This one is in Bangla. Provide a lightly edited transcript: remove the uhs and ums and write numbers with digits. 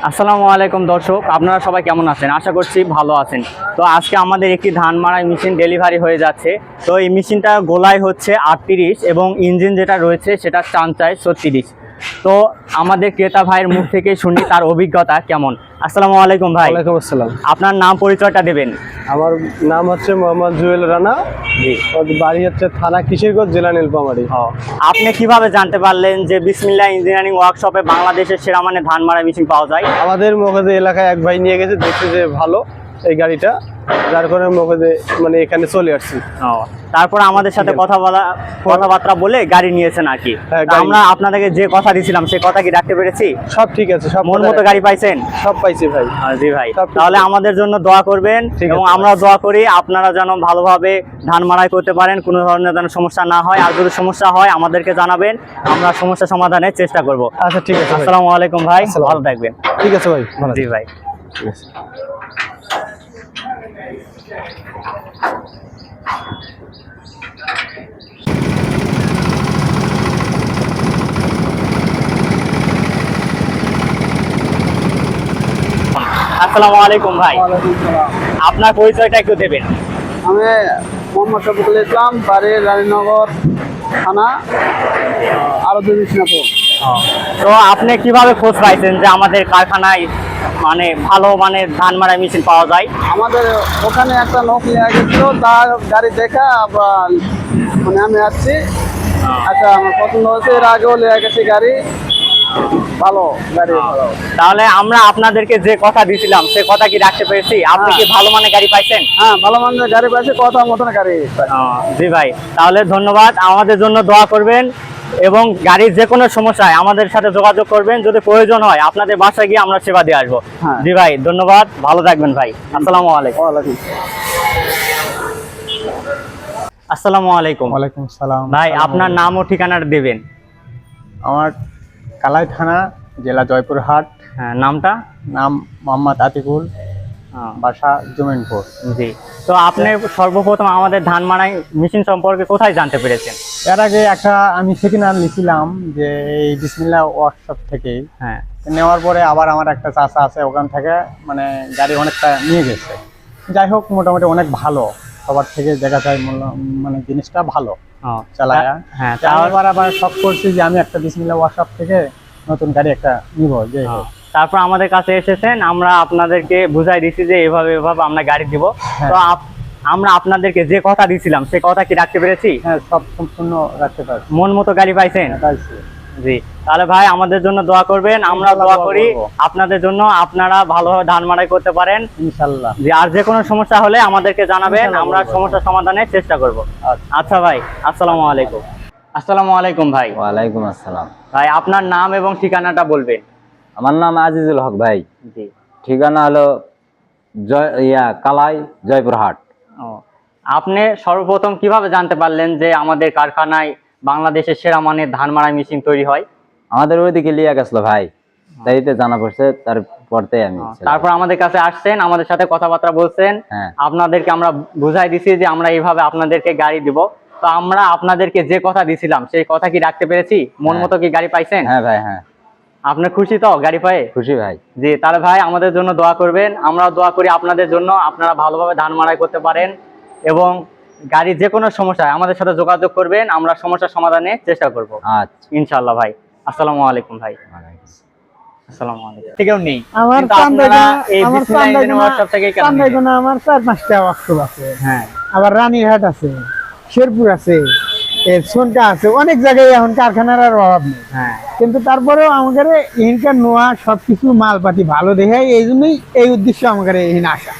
আসসালামু আলাইকুম দর্শক, আপনারা সবাই কেমন আছেন? আশা করছি ভালো আছেন। তো আজকে আমাদের একটি ধান মাড়াই মেশিন ডেলিভারি হয়ে যাচ্ছে। তো এই মেশিনটা গোলায় হচ্ছে 38 এবং ইঞ্জিন যেটা রয়েছে সেটা চাঞ্চায় 36। তো আমাদের ক্রেতা ভাইয়ের মুখ থেকে শুনি তার অভিজ্ঞতা কেমন। আসসালামু আলাইকুম ভাই। ওয়ালাইকুম আসসালাম। আপনার নাম পরিচয়টা দেবেন। আমার নাম হচ্ছে মোহাম্মদ জুয়েল রানা। জি। বাড়ি হচ্ছে থানা কিশোরগঞ্জ, জেলা নীলফামারী। আপনি কিভাবে জানতে পারলেন যে বিসমিল্লাহ ইঞ্জিনিয়ারিং ওয়ার্কশপে বাংলাদেশের সেরা মানের ধান মাড়াই মেশিন পাওয়া যায়? আমাদের মগজে এলাকায় এক ভাই নিয়ে গেছে, দেখছে যে ভালো এই গাড়িটা, যার কারণে মগজে মানে এখানে চলে আসছি। তারপর আমাদের সাথে কথাবার্তা বলে গাড়ি নিয়েছেন আর কি। হ্যাঁ, আমরা আপনাদেরকে যে কথা দিয়েছিলাম সে কথা কি রাখতে পেরেছি? সব ঠিক আছে, সব মন মতো গাড়ি পাইছেন? সব পাইছি ভাই। জি ভাই, সব ঠিক তাহলে আছে। আমাদের জন্য দোয়া করবেন এবং আমরা দোয়া করি আপনারা যেন ভালোভাবে ধান মাড়াই করতে পারেন, কোনো ধরনের যেন সমস্যা না হয়। আর যদি সমস্যা হয় আমাদেরকে জানাবেন, আমরা সমস্যা সমাধানের চেষ্টা করব। আচ্ছা ঠিক আছে। আসসালামু আলাইকুম ভাই, ভালো থাকবেন। ঠিক আছে ভাই, ভালো। জি ভাই। ঠিক আছে। আসসালামু আলাইকুম ভাই, আপনার পরিচয়টা একটু দেবেন। আমি মোহাম্মদ শফিকুল ইসলাম, বাড়ি রানীনগর থানা, আরো বিষ্ণুপুর। তো আপনি কিভাবে খোঁজ পাইছেন যে আমাদের কারখানায় মানে ভালো মানের ধান মাড়াই মেশিন পাওয়া যায়? আমাদের ওখানে একটা লোক নিয়ে গেছিল, তার গাড়ি দেখা আবার মানে আমি আসছি। আচ্ছা, আমার পছন্দ হয়েছে, এর আগেও নিয়ে গেছি গাড়ি, ভালো গাড়ি ভালো। তাহলে আমরা আপনাদেরকে যে কথা দিয়েছিলাম সে কথা কি রাখতে পেরেছি? আপনি কি ভালো মানের গাড়ি পাইছেন? হ্যাঁ, ভালো মানের গাড়ি পাইছে, কথা মতন গাড়ি। জি ভাই, তাহলে ধন্যবাদ। আমাদের জন্য দোয়া করবেন এবং গাড়ির যে কোনো সমস্যায় আমাদের সাথে যোগাযোগ করবেন। যদি প্রয়োজন হয় আপনাদের বাসায় গিয়ে আমরা সেবা দিয়ে আসবো। হ্যাঁ। জি ভাই, ধন্যবাদ, ভালো থাকবেন ভাই। আসসালামু আলাইকুম। আসসালামু আলাইকুম। ওয়ালাইকুম সালাম ভাই, আপনার নাম ও ঠিকানাটা দেবেন। আমার কালাই থানা, জেলা জয়পুরহাট। হ্যাঁ, নামটা? নাম মোহাম্মদ আতিকুল, বাসা জমিনপুর। জি। তো আপনি সর্বপ্রথম আমাদের ধান মাড়াই মেশিন সম্পর্কে কোথায় জানতে পেরেছেন? এর আগে একটা আমি সেমিনার নিয়েছিলাম যে এই বিসমিল্লাহ ওয়ার্কশপ থেকে। হ্যাঁ। নেওয়ার পরে আবার আমার একটা চাচা আছে, ওখান থেকে মানে গাড়ি অনেকটা নিয়ে গেছে। যাই হোক, মোটামুটি অনেক ভালো, সবার থেকে দেখা যায় মানে জিনিসটা ভালো চালায়া। হ্যাঁ, আবার শখ করছি যে আমি একটা বিসমিল্লাহ ওয়ার্কশপ থেকে নতুন গাড়ি একটা নিব। যে তারপর আমাদের কাছে এসেছেন, আমরা আপনাদেরকে বুঝাই দিছি যে এভাবে এভাবে আমরা গাড়ি দিব। তো আমরা আপনাদেরকে যে কথা দিয়েছিলাম সে কথা কি রাখতে পেরেছি? হ্যাঁ, সব সম্পূর্ণ রাখতে পারছি। মন মতো গাড়ি পাইছেন? জি। তাহলে ভাই আমাদের জন্য দোয়া করবেন, আমরা দোয়া করি আপনাদের জন্য, আপনারা ভালোভাবে ধান মাড়াই করতে পারেন ইনশাআল্লাহ। জি, আর যে কোনো সমস্যা হলে আমাদেরকে জানাবেন, আমরা সমস্যা সমাধানের চেষ্টা করব। আচ্ছা ভাই, আসসালামু আলাইকুম। আসসালামু আলাইকুম ভাই। ওয়ালাইকুম আসসালাম ভাই, আপনার নাম এবং ঠিকানাটা বলবেন। আমার নাম আজিজুল হক ভাই। জি। ঠিকানা হলো কালাই, জয়পুরহাট। আপনি সর্বপ্রথম কিভাবে জানতে পারলেন যে আমাদের কারখানায় বাংলাদেশের সেরা মানের ধান মাড়াই মেশিন তৈরি হয়? আমাদের ওইদিকে লিয়া গেছিল ভাই, তাইতে জানা পড়ছে, তারপরতে আমি তারপর আমাদের কাছে আসছেন, আমাদের সাথে কথাবার্তা বলছেন। আপনাদেরকে আমরা বুঝাই দিছি যে আমরা এইভাবে আপনাদেরকে গাড়ি দিব। তো আমরা আপনাদেরকে যে কথা দিছিলাম সেই কথা কি রাখতে পেরেছি? মন মতো কি গাড়ি পাইছেন? হ্যাঁ ভাই, হ্যাঁ। আপনি খুশি তো গাড়ি পেয়ে? খুশি ভাই। জি, তাহলে ভাই আমাদের জন্য দোয়া করবেন, আমরাও দোয়া করি আপনাদের জন্য, আপনারা ভালোভাবে ধান মাড়াই করতে পারেন এবং গাড়ির যে কোনো সমস্যায় আমাদের সাথে যোগাযোগ করবেন, আমরা সমস্যা সমাধানের চেষ্টা করব। আচ্ছা, ইনশাআল্লাহ ভাই। আসসালামু আলাইকুম ভাই। আসসালামু আলাইকুম। ঠিকও নেই আমার আমার 4-5টা ওয়ার্কশপ আছে। হ্যাঁ, আবার রানীরহাট আছে, শেরপুর আছে, সোনটা আছে, অনেক জায়গায় এখন কারখানার আর অভাব নেই। হ্যাঁ, কিন্তু তারপরেও আমাদের এখানকার নোয়া সবকিছু মালপাতি ভালো দেখে, এই জন্যই এই উদ্দেশ্য আমাদের এখানে আসা।